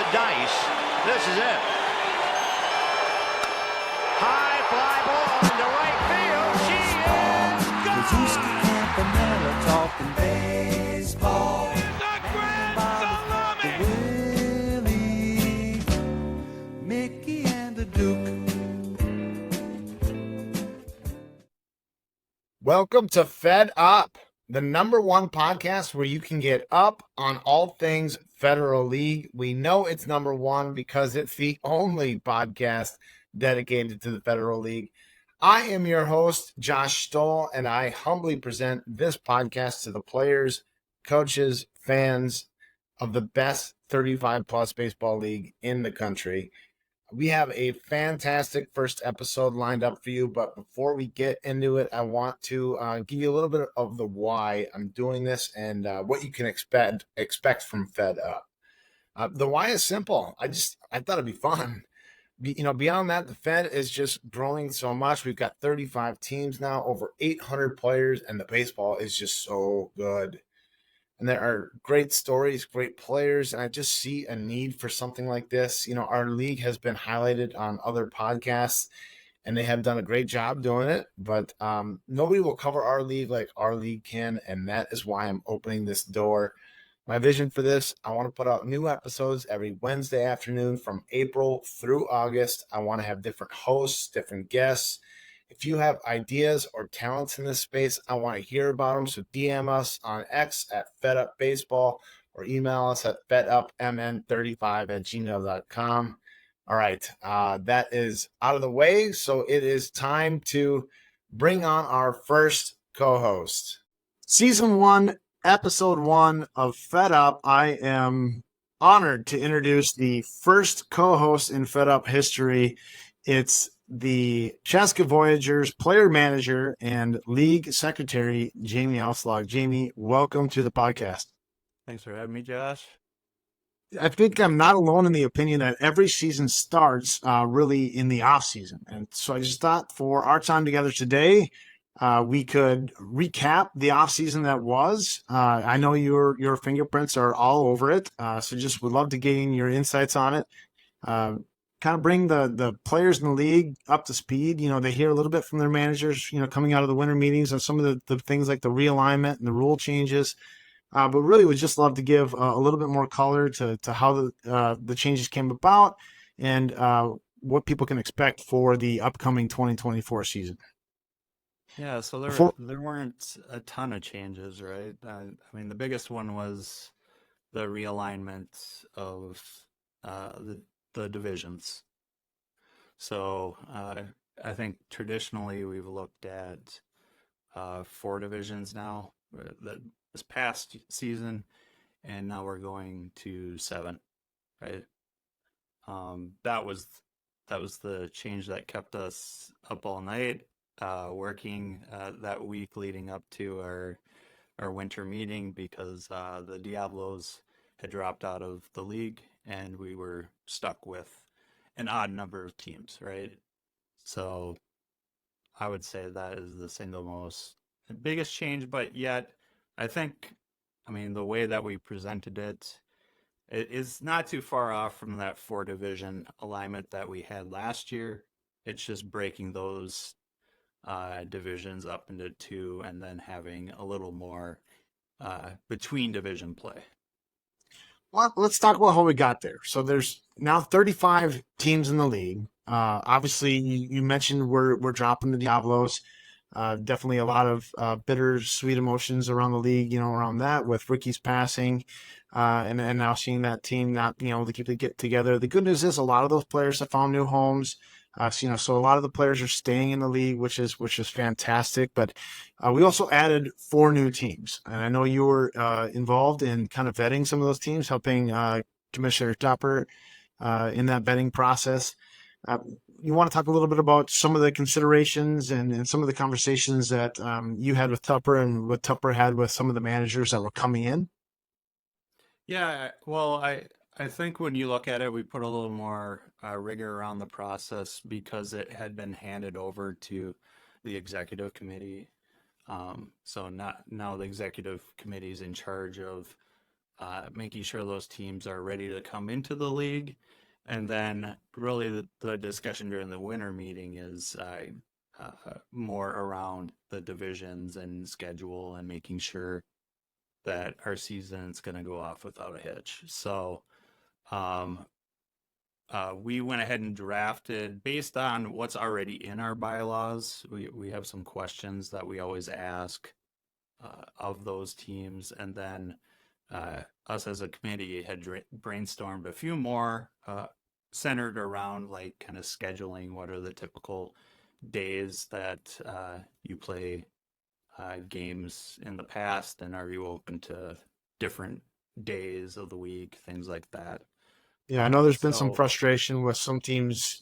the dice. This is it. High fly ball into right field. She is gone. Campanella talking baseball. The grand salami. Willie, Mickey, and the Duke. Welcome to Fed Up, the #1 podcast where you can get up on all things Federal League. We know it's #1 because it's the only podcast dedicated to the Federal League. I am your host, Josh Stoll, and I humbly present this podcast to the players, coaches, fans of the best 35-plus baseball league in the country. We have a fantastic first episode lined up for you, but before we get into it, I want to give you a little bit of the why I'm doing this and what you can expect from Fed Up. The why is simple. I thought it'd be fun. Beyond that, the Fed is just growing so much. We've got 35 teams now, over 800 players, and the baseball is just so good. And there are great stories, great players, and I just see a need for something like this. Our league has been highlighted on other podcasts, and they have done a great job doing it, but nobody will cover our league like our league can, and that is why I'm opening this door. My vision for this, I want to put out new episodes every Wednesday afternoon from April through August. I want to have different hosts, different guests. If you have ideas or talents in this space, I want to hear about them. So DM us on X at FedUpBaseball or email us at fedupmn35@gmail.com. All right, that is out of the way. So it is time to bring on our first co-host. Season 1, Episode 1 of Fed Up. I am honored to introduce the first co-host in Fed Up history. It's the Chaska Voyagers player manager and league secretary, Jamie Houselog. Jamie, welcome to the podcast. Thanks for having me, Josh. I think I'm not alone in the opinion that every season starts really in the off season. And so I just thought for our time together today, we could recap the off season that was. I know your fingerprints are all over it. So just would love to gain your insights on it. Kind of bring the players in the league up to speed. They hear a little bit from their managers, coming out of the winter meetings on some of the things like the realignment and the rule changes. But really would just love to give a little bit more color to how the changes came about and what people can expect for the upcoming 2024 season. Yeah, so there weren't a ton of changes, right? The biggest one was the realignment of the divisions. So I think traditionally we've looked at 4 divisions now this past season, and now we're going to 7, right? That was the change that kept us up all night, working that week leading up to our winter meeting because the Diablos had dropped out of the league and we were stuck with an odd number of teams, right? So I would say that is the single biggest change, but yet I think, the way that we presented it is not too far off from that 4-division alignment that we had last year. It's just breaking those divisions up into 2 and then having a little more between division play. Well, let's talk about how we got there. So there's now 35 teams in the league. Obviously, you mentioned we're dropping the Diablos. Definitely a lot of bittersweet emotions around the league, around that with Ricky's passing, and now seeing that team not being able to keep it together. The good news is a lot of those players have found new homes. So a lot of the players are staying in the league, which is fantastic. But we also added 4 new teams, and I know you were involved in kind of vetting some of those teams, helping Commissioner Topper in that vetting process. You want to talk a little bit about some of the considerations and some of the conversations that you had with Tupper and what Tupper had with some of the managers that were coming in? Yeah, well, I think when you look at it, we put a little more rigor around the process because it had been handed over to the executive committee. So now the executive committee is in charge of making sure those teams are ready to come into the league. And then really the discussion during the winter meeting is more around the divisions and schedule and making sure that our season is going to go off without a hitch. So we went ahead and drafted based on what's already in our bylaws. We have some questions that we always ask of those teams, and then us as a committee had brainstormed a few more centered around like kind of scheduling. What are the typical days that you play games in the past, and are you open to different days of the week, things like that. Yeah, I know there's been some So frustration with some teams,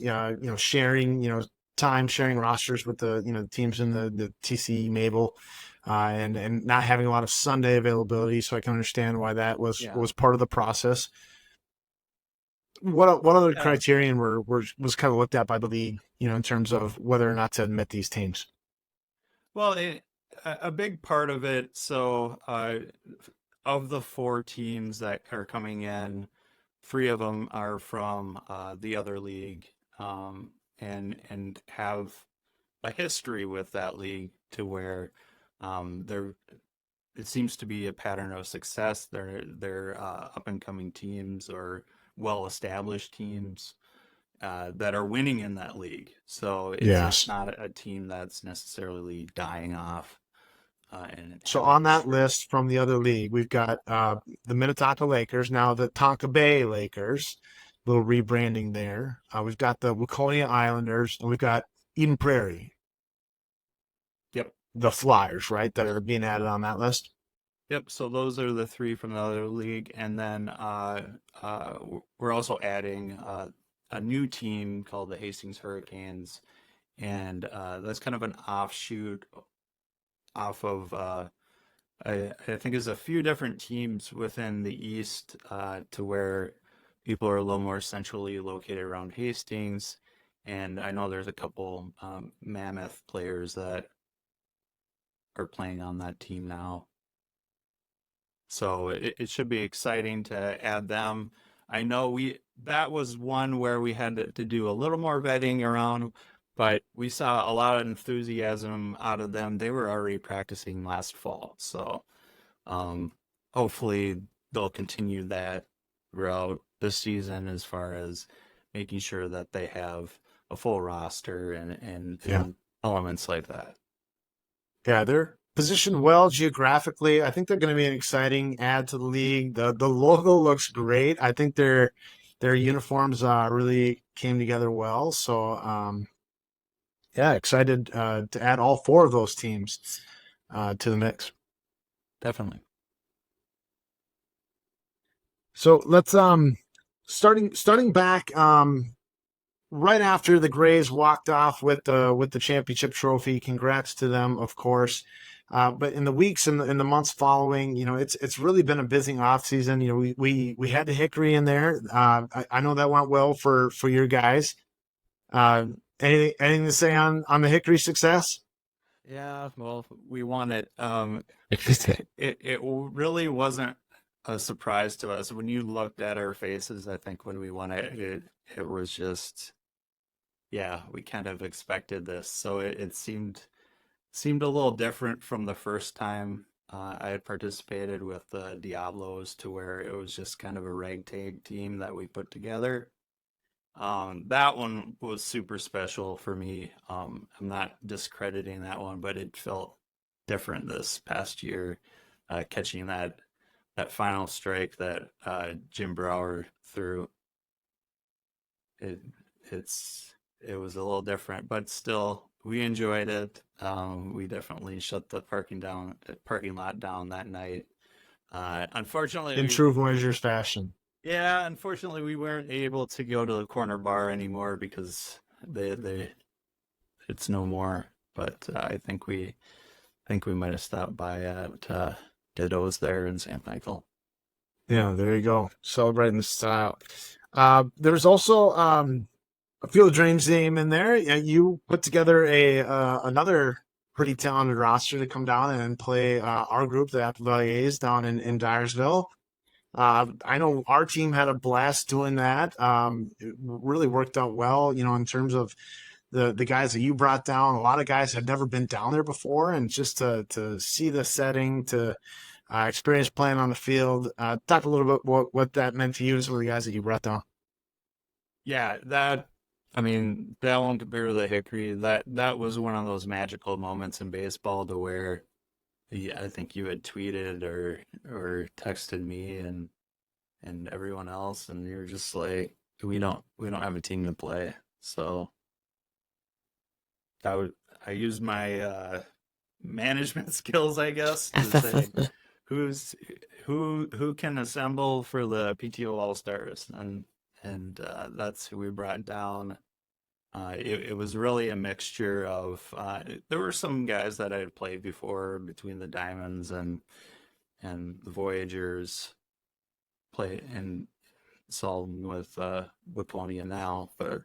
sharing, time sharing rosters with the teams in the TC Mabel, and not having a lot of Sunday availability. So I can understand why that was yeah, part of the process. What other yeah. criterion was kind of looked at by the league, in terms of whether or not to admit these teams? Well, a big part of it. So of the 4 teams that are coming in, 3 of them are from the other league, and have a history with that league to where there it seems to be a pattern of success. They're up and coming teams or well established teams that are winning in that league. So it's Yes. not a team that's necessarily dying off and So having on that history. list from the other league, we've got the Minnetonka Lakers, now the Tonka Bay Lakers, little rebranding there. We've got the Waconia Islanders, and we've got Eden Prairie, Yep. the Flyers, right, that are being added on that list. Yep. So those are the 3 from the other league, and then we're also adding a new team called the Hastings Hurricanes, and that's kind of an offshoot off of I think there's a few different teams within the East to where people are a little more centrally located around Hastings, and I know there's a couple Mammoth players that are playing on that team now. So it should be exciting to add them. I know that was one where we had to do a little more vetting around, but we saw a lot of enthusiasm out of them. They were already practicing last fall, so hopefully they'll continue that throughout the season as far as making sure that they have a full roster Yeah. and elements like that. Yeah, they're positioned well geographically. I think they're going to be an exciting add to the league. The logo looks great. I think their uniforms really came together well. So yeah, excited to add all 4 of those teams to the mix. Definitely. So let's starting back right after the Grays walked off with the championship trophy. Congrats to them, of course. But in the weeks and in the months following, it's really been a busy off season. We had the Hickory in there. I know that went well for your guys. Anything to say on the Hickory success? Yeah, well, we won it. It really wasn't a surprise to us when you looked at our faces. I think when we won it was just, yeah, we kind of expected this. So it seemed a little different from the first time I had participated with the Diablos, to where it was just kind of a ragtag team that we put together. That one was super special for me. I'm not discrediting that one, but it felt different this past year, catching that final strike that Jim Brower threw. It it was a little different, but still we enjoyed it. We definitely shut the parking lot down that night. Unfortunately, In true Voyagers fashion. yeah, unfortunately, we weren't able to go to the corner bar anymore because they it's no more. But I think we might have stopped by at Ditto's there in St. Michael. Yeah, there you go. Celebrating the style. There's also a Field of Dreams game in there. Yeah, you put together another pretty talented roster to come down and play our group, the Apple Valley A's, down in Dyersville. I know our team had a blast doing that. It really worked out well, in terms of the guys that you brought down. A lot of guys had never been down there before, and just to see the setting, to experience playing on the field. Talk a little bit what that meant to you, some of the guys that you brought down. Yeah, that won't compare to the Hickory. That was one of those magical moments in baseball to where I think you had tweeted or texted me and everyone else, and you're just like, we don't have a team to play. So that would I used my management skills, I guess, to say who's who can assemble for the PTO All Stars, and that's who we brought down. It was really a mixture of there were some guys that I had played before between the Diamonds and the Voyagers, play and saw them with Laconia now, but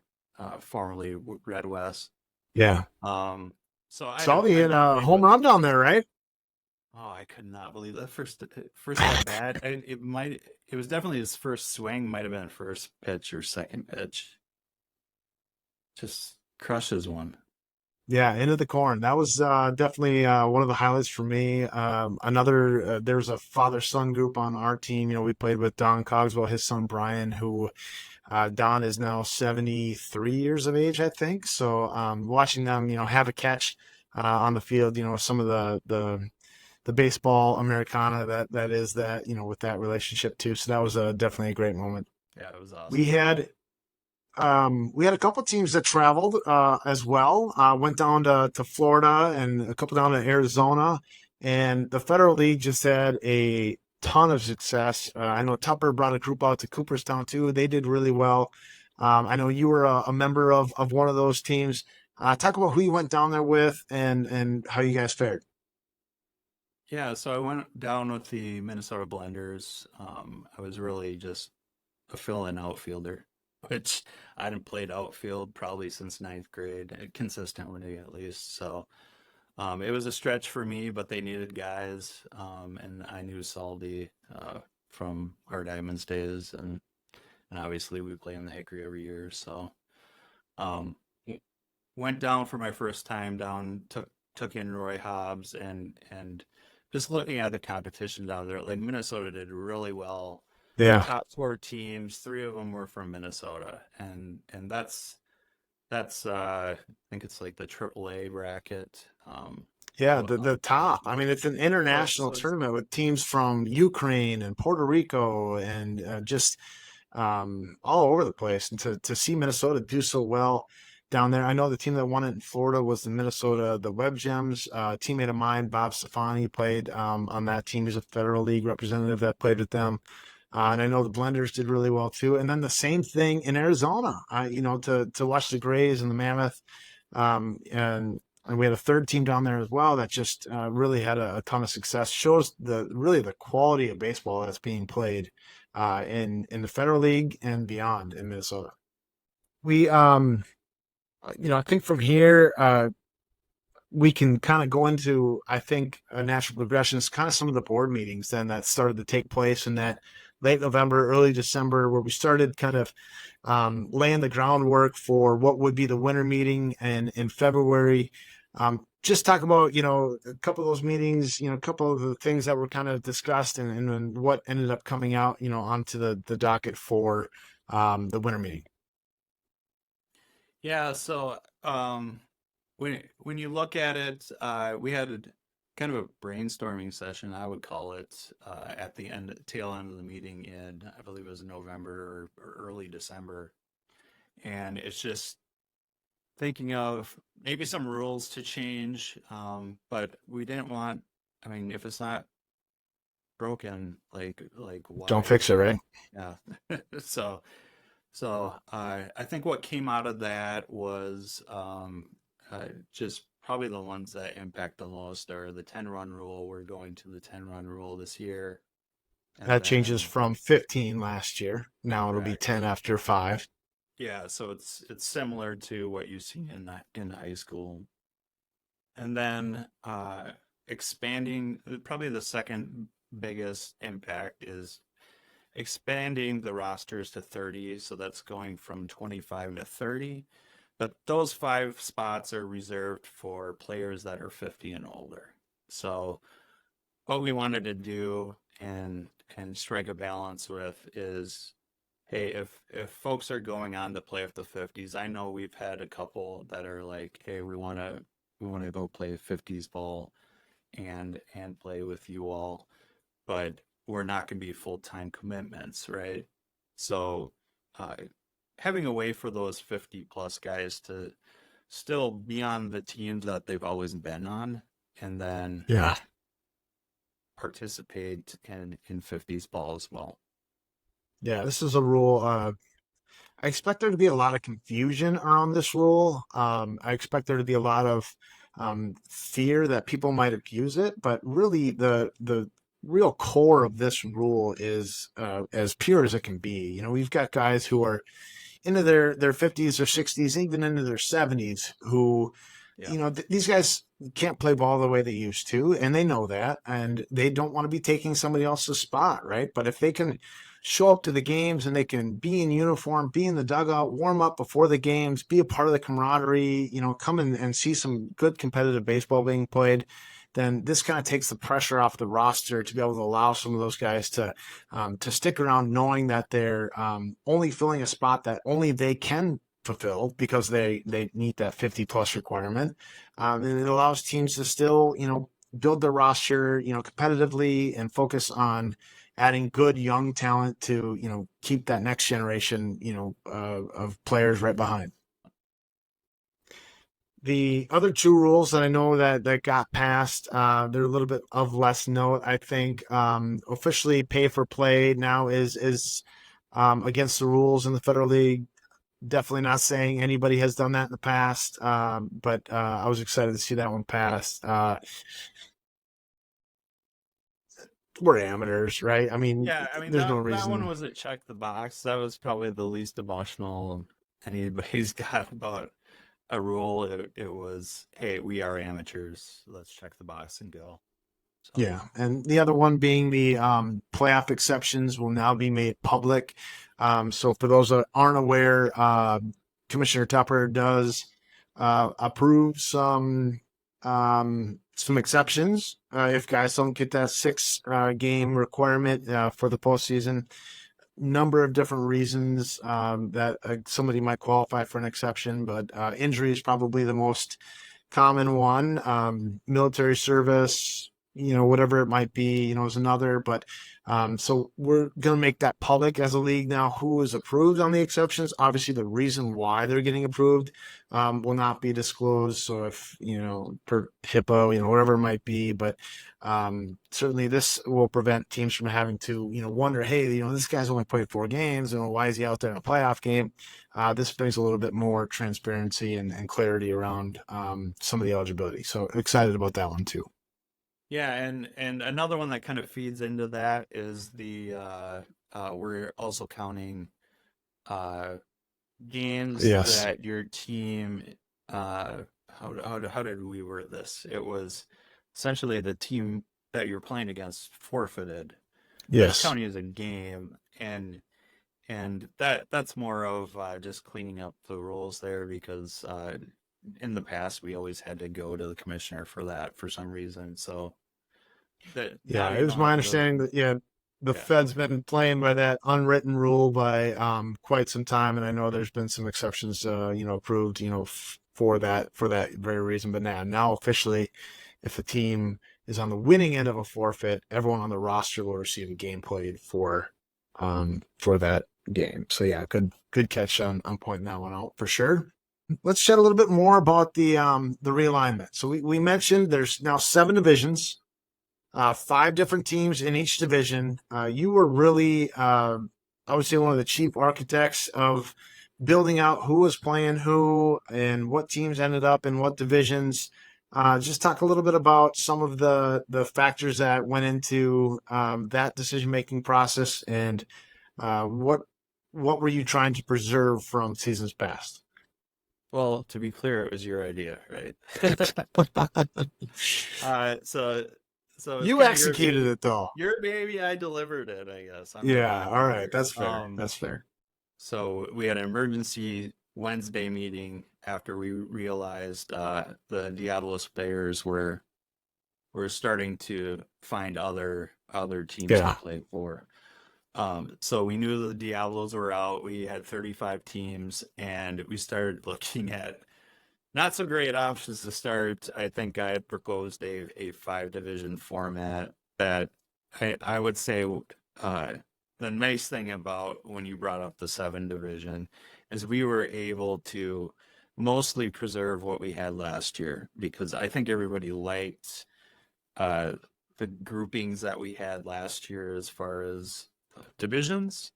formerly Red West. Yeah. Um, so Saw you I'd in a played home with. run down there, right? Oh, I could not believe that first at bat. It was definitely his first swing. Might have been first pitch or second pitch. Just crushes one. Yeah, into the corn. That was definitely one of the highlights for me. Another, there's a father-son group on our team. We played with Don Cogswell, his son Brian, who Don is now 73 years of age, I think. So watching them, have a catch on the field, some of the baseball Americana that is that, with that relationship too. So that was definitely a great moment. Yeah, it was We awesome. had we had a couple teams that traveled as well. Went down to Florida and a couple down to Arizona. And the Federal League just had a ton of success. I know Tupper brought a group out to Cooperstown too. They did really well. I know you were a member of one of those teams. Talk about who you went down there with and how you guys fared. Yeah, so I went down with the Minnesota Blenders. I was really just a fill-in outfielder, which I hadn't played outfield probably since ninth grade, consistently at least. So it was a stretch for me, but they needed guys, and I knew Saldi from our Diamonds days, and obviously we play in the Hickory every year. So um, went down for my first time down, took in Roy Hobbs and just looking at the competition down there, like Minnesota did really well. The Yeah. top four teams, three of them were from Minnesota, and that's I think it's like the AAA bracket. Yeah, Well, the top. I mean, it's an international so tournament with teams from Ukraine and Puerto Rico and just all over the place. And to see Minnesota do so well down there, I know the team that won it in Florida was the Web Gems. A teammate of mine, Bob Stefani, played on that team. He's a Federal League representative that played with them. And I know the Blenders did really well too. And then the same thing in Arizona. To watch the Grays and the Mammoth, and we had a third team down there as well that just really had a ton of success. Shows the quality of baseball that's being played in the Federal League and beyond in Minnesota. We I think from here we can kind of go into, I think, a natural progression is kind of some of the board meetings then that started to take place in that late November, early December, where we started kind of laying the groundwork for what would be the winter meeting in February. Just talk about, a couple of those meetings, a couple of the things that were kind of discussed and what ended up coming out, onto the docket for the winter meeting. yeah, so when you look at it, we had kind of a brainstorming session, I would call it, at the tail end of the meeting in, I believe it was November or early December. And it's just thinking of maybe some rules to change, but we didn't want, I mean, if it's not broken, like Don't why? fix it, right? Yeah. So I think what came out of that was just probably the ones that impact the most are the 10-run rule. We're going to the 10-run rule this year. And That changes then, from 15 last year. Now it'll be correct. 10 after 5. Yeah, so it's similar to what you see in high school. And then expanding, probably the second biggest impact is expanding the rosters to 30, so that's going from 25 to 30. But those 5 spots are reserved for players that are 50 and older. So what we wanted to do and strike a balance with is, hey, if folks are going on to play with the 50s, I know we've had a couple that are like, hey, we want to go play 50s ball and play with you all, but we're not going to be full-time commitments, right? So having a way for those 50 plus guys to still be on the teams that they've always been on, and then participate in 50s ball as well. Yeah, this is a rule. I expect there to be a lot of confusion around this rule. I expect there to be a lot of fear that people might abuse it, but really the real core of this rule is as pure as it can be. You know, we've got guys who are into their 50s or 60s, even into their 70s, who, you know, these guys can't play ball the way they used to, and they know that, and they don't want to be taking somebody else's spot, right? But if they can show up to the games and they can be in uniform, be in the dugout, warm up before the games, be a part of the camaraderie, you know, come in and see some good competitive baseball being played, then this kind of takes the pressure off the roster to be able to allow some of those guys to stick around, knowing that they're only filling a spot that only they can fulfill because they meet that 50 plus requirement. And it allows teams to still, you know, build their roster, you know, competitively and focus on adding good young talent to, you know, keep that next generation, you know, of players right behind. The other 2 rules that I know that got passed, they're a little bit of less note. I think officially pay for play now is against the rules in the Federal League. Definitely not saying anybody has done that in the past, but I was excited to see that one passed. We're amateurs, right? I mean, Yeah, I mean there's no that one reason. was a check the box. That was probably the least emotional anybody's got about a rule. It was, hey, we are amateurs. Let's check the box and go. So. Yeah, and the other one being the playoff exceptions will now be made public. So for those that aren't aware, Commissioner Tupper does approve some exceptions if guys don't get that 6 game requirement for the postseason. Number of different reasons that somebody might qualify for an exception, but injury is probably the most common one. Military service, you know, whatever it might be, you know, is another. But so we're going to make that public as a league now, who is approved on the exceptions. Obviously, the reason why they're getting approved will not be disclosed. So if, you know, per HIPAA, you know, whatever it might be, but certainly this will prevent teams from having to, you know, wonder, hey, you know, this guy's only played 4 games, you know, why is he out there in a playoff game? This brings a little bit more transparency and clarity around some of the eligibility. So excited about that one too. Yeah, and another one that kind of feeds into that is the we're also counting games that your team how did we word this? It was essentially the team that you're playing against forfeited. Yes. Counting as a game, and that's more of just cleaning up the rules there, because in the past we always had to go to the commissioner for that for some reason. So that it was my understanding that the Fed's been playing by that unwritten rule by quite some time, and I know there's been some exceptions you know, approved, you know, for that very reason. But now officially, if a team is on the winning end of a forfeit, everyone on the roster will receive a game played for that game. So yeah, good catch on pointing that one out for sure. Let's chat a little bit more about the realignment. So we mentioned there's now 7 divisions, 5 different teams in each division. You were really, I would say, one of the chief architects of building out who was playing who and what teams ended up in what divisions. Just talk a little bit about some of the factors that went into that decision-making process, and what were you trying to preserve from seasons past? Well, to be clear, it was your idea, right? So So it's You kind of your executed it though. your baby. I delivered it, I guess. I'm the Yeah, all right. contractor. That's fair. That's fair. So we had an emergency Wednesday meeting after we realized the Diablos players were starting to find other teams to Yeah. play for. So we knew the Diablos were out. We had 35 teams, and we started looking at not so great options to start. I think I had proposed a five division format that I would say the nice thing about when you brought up the seven division is we were able to mostly preserve what we had last year because I think everybody liked uh, the groupings that we had last year as far as divisions.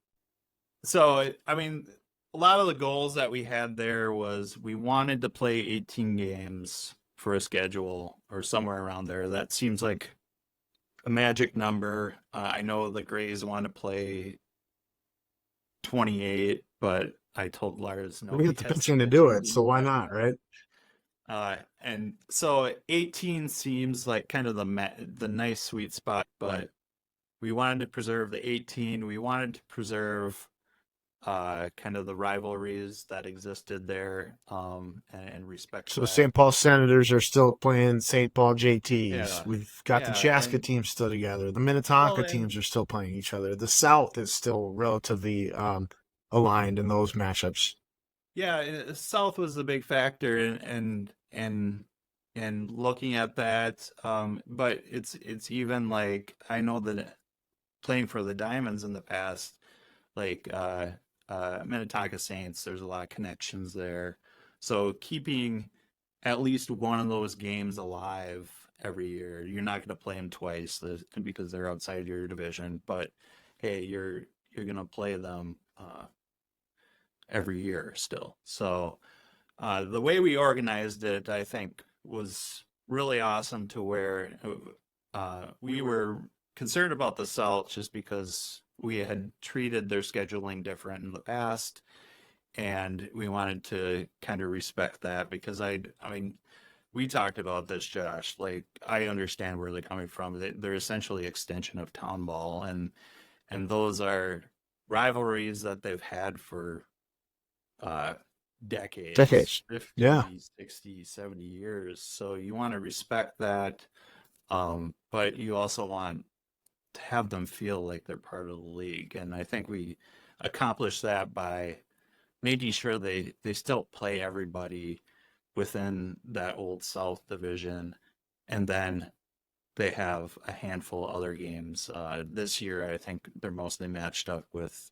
So, I mean, a lot of the goals that we had there was we wanted to play 18 games for a schedule or somewhere around there. That seems like a magic number. I know the Grays want to play 28, but I told Lars We nobody get the has pitching the to do pitching it, to so do why that. not, right? And so 18 seems like kind of the nice sweet spot, but we wanted to preserve the 18. We wanted to preserve kind of the rivalries that existed there, and respect So that. St. Paul Senators are still playing St. Paul JTs. Yeah, We've got the yeah, Chaska and teams still together. The well, Minnetonka and teams are still playing each other. The South is still relatively aligned in those matchups. yeah, South was the big factor, and looking at that. But it's even like I know that playing for the Diamonds in the past, like Minnetonka Saints, there's a lot of connections there. So keeping at least one of those games alive every year. You're not going to play them twice because they're outside your division, but hey, you're going to play them every year still. So the way we organized it, I think, was really awesome to where we were concerned about the South just because we had treated their scheduling different in the past and we wanted to kind of respect that because I mean, we talked about this, Josh. Like, I understand where they're coming from. They're essentially extension of town ball, and those are rivalries that they've had for uh, decades, Decades. Yeah. 50, 60, 70 years. So you want to respect that, but you also want to have them feel like they're part of the league. And I think we accomplished that by making sure they still play everybody within that old South division, and then they have a handful of other games. This year, I think they're mostly matched up with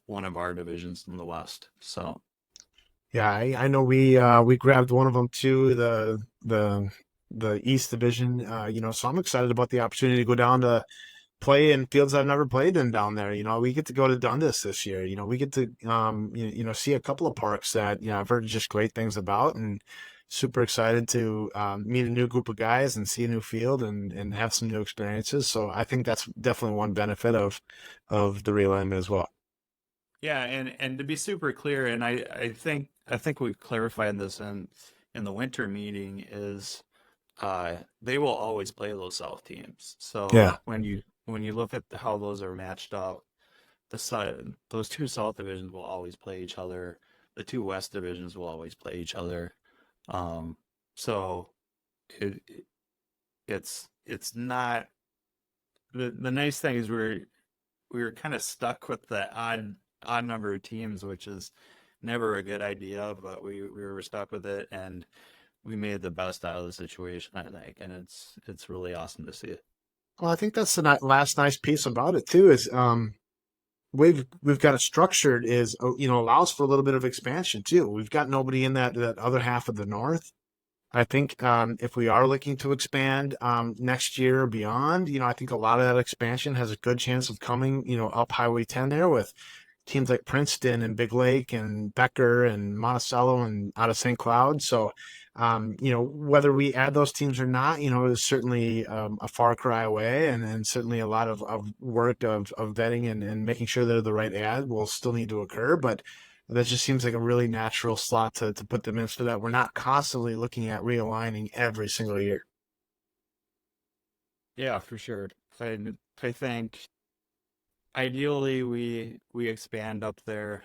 one of our divisions in the West. So Yeah, I know we grabbed one of them too, the East Division. So I'm excited about the opportunity to go down to play in fields I've never played in down there. We get to go to Dundas this year. We get to see a couple of parks that I've heard just great things about, and super excited to meet a new group of guys and see a new field and have some new experiences. So I think that's definitely one benefit of the realignment as well. yeah, and to be super clear, and I think we clarified this in the winter meeting is they will always play those South teams. So Yeah. when you look at how those are matched up, those two South divisions will always play each other. The two West divisions will always play each other. Um, so it it's not the nice thing is we were kind of stuck with the odd number of teams, which is never a good idea, but we were stuck with it and we made the best out of the situation, I think, and it's really awesome to see it. Well, I think that's the last nice piece about it too is we've got it structured is allows for a little bit of expansion too. We've got nobody in that other half of the North. I think if we are looking to expand next year or beyond, I think a lot of that expansion has a good chance of coming, up Highway 10 there with teams like Princeton and Big Lake and Becker and Monticello and out of St. Cloud. So, whether we add those teams or not, is certainly a far cry away, and certainly a lot of work of vetting and making sure they're the right ad will still need to occur. But that just seems like a really natural slot to put them in so that we're not constantly looking at realigning every single year. Yeah, for sure. I think ideally we expand up there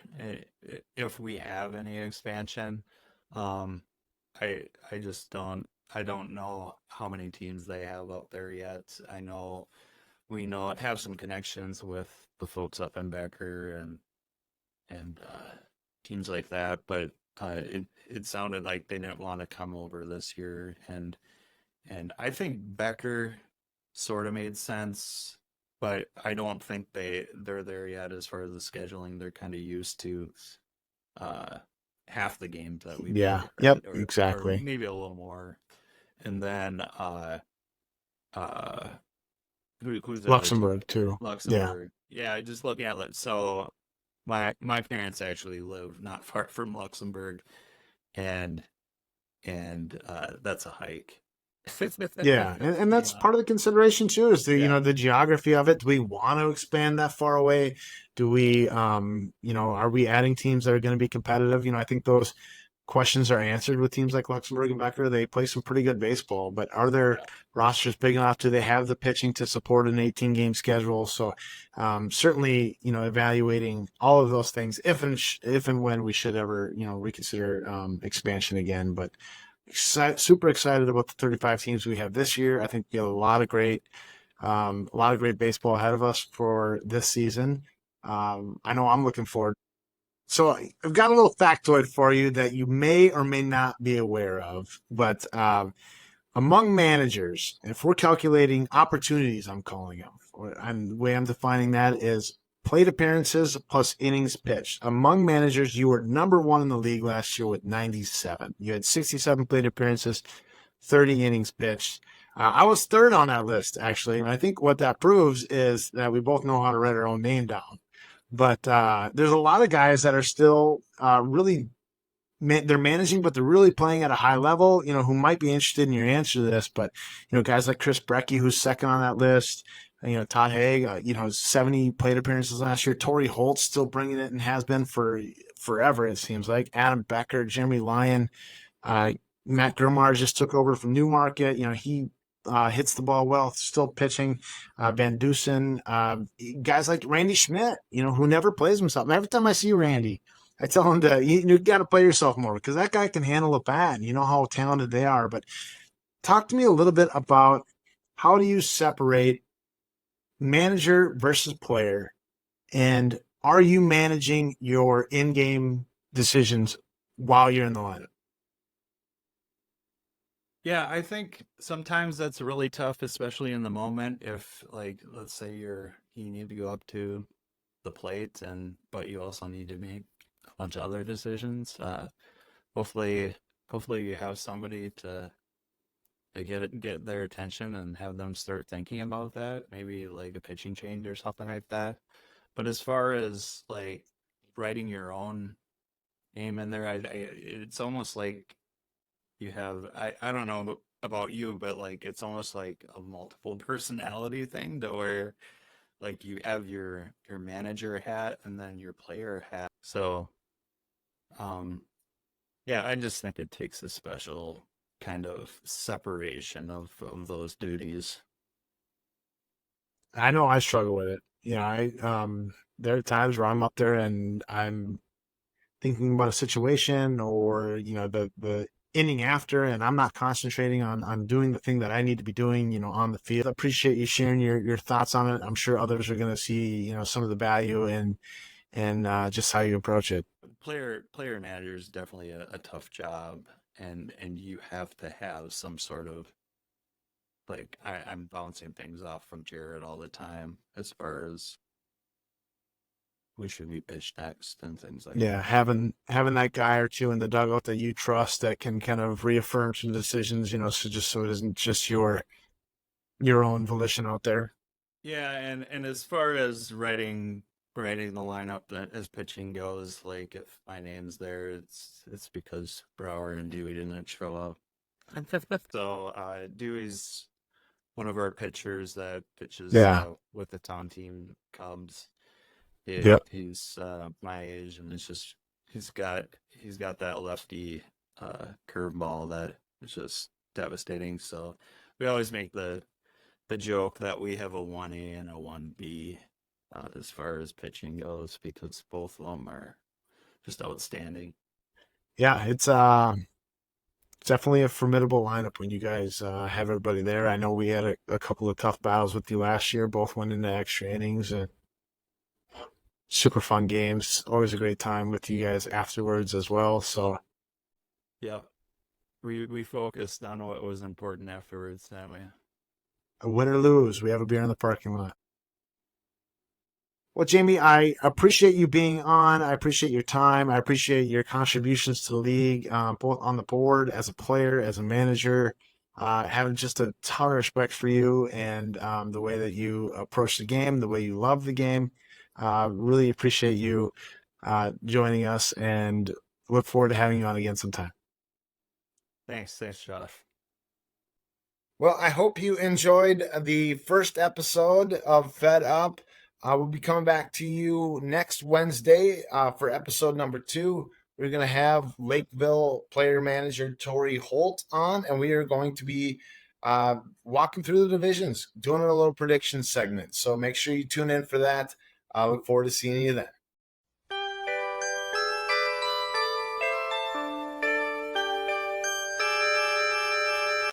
if we have any expansion. Um, I just don't know how many teams they have up there yet. I know we know have some connections with the folks up in Becker and teams like that, but it sounded like they didn't want to come over this year, and I think Becker sort of made sense, but I don't think they're there yet as far as the scheduling. They're kind of used to uh, half the games that we play, Yeah. Yep. right? Or Exactly. maybe a little more. And then uh, who's the other team? Luxembourg too. Yeah. Luxembourg. Yeah, just looking at it. So my parents actually live not far from Luxembourg, and that's a hike. Yeah, and that's Yeah. part of the consideration too, is the Yeah. the geography of it. Do we want to expand that far away? Do we are we adding teams that are going to be competitive? I think those questions are answered with teams like Luxembourg and Becker. They play some pretty good baseball, but are their Yeah. rosters big enough? Do they have the pitching to support an 18 game schedule? So certainly, evaluating all of those things if and when we should ever reconsider expansion again, but. Super excited about the 35 teams we have this year. I think we have a lot of great baseball ahead of us for this season. I know I'm looking forward. So I've got a little factoid for you that you may or may not be aware of, but among managers, if we're calculating opportunities, I'm calling them, and the way I'm defining that is plate appearances plus innings pitched. Among managers, you were number one in the league last year with 97. You had 67 plate appearances, 30 innings pitched. I was third on that list, actually. And I think what that proves is that we both know how to write our own name down. But there's a lot of guys that are still really they're managing, but they're really playing at a high level, who might be interested in your answer to this. But, guys like Chris Brecky, who's second on that list, Todd Haig, 70 plate appearances last year. Torrey Holt's still bringing it and has been for forever, it seems like. Adam Becker, Jeremy Lyon, Matt Grumar just took over from Newmarket. He hits the ball well, still pitching. Van Dusen, guys like Randy Schmidt, who never plays himself. Every time I see Randy, I tell him you got to play yourself more because that guy can handle a bat. And you know how talented they are. But talk to me a little bit about how do you separate manager versus player, and are you managing your in-game decisions while you're in the lineup? Yeah, I think sometimes that's really tough, especially in the moment. If, like, let's say you need to go up to the plate, but you also need to make a bunch of other decisions. Hopefully, hopefully you have somebody to get their attention and have them start thinking about that. Maybe like a pitching change or something like that. But as far as like writing your own name in there, it's almost like you have I don't know about you, but like it's almost like a multiple personality thing to where like you have your manager hat and then your player hat. So um yeah, I just think it takes a special kind of separation of those duties. I know I struggle with it. There are times where I'm up there and I'm thinking about a situation or the inning after, and I'm not concentrating on doing the thing that I need to be doing on the field. I appreciate you sharing your thoughts on it. I'm sure others are going to see some of the value and just how you approach it. Player manager is definitely a tough job, and you have to have some sort of like I'm bouncing things off from Jared all the time as far as we should be pitched next and things like Yeah, that. having that guy or two in the dugout that you trust that can kind of reaffirm some decisions, so it isn't just your own volition out there. Yeah, and as far as writing the lineup that as pitching goes, like if my name's there, it's because Brower and Dewey didn't show up. So Dewey's one of our pitchers that pitches Yeah. with the town team Cubs. Yep. He's my age, and it's just he's got that lefty curveball that is just devastating. So we always make the the joke that we have a 1A and a 1B as far as pitching goes, because both of them are just outstanding. Yeah, it's definitely a formidable lineup when you guys have everybody there. I know we had a couple of tough battles with you last year. Both went into extra innings and super fun games. Always a great time with you guys afterwards as well. So Yeah, we focused on what was important afterwards that way. win or lose, we have a beer in the parking lot. Well, Jamie, I appreciate you being on. I appreciate your time. I appreciate your contributions to the league, both on the board, as a player, as a manager. Having just a ton of respect for you and the way that you approach the game, the way you love the game. Really appreciate you joining us and look forward to having you on again sometime. Thanks, Josh. Well, I hope you enjoyed the first episode of Fed Up. We'll be coming back to you next Wednesday for episode number 2. We're going to have Lakeville player manager Tori Holt on, and we are going to be walking through the divisions, doing a little prediction segment. So make sure you tune in for that. I look forward to seeing you then.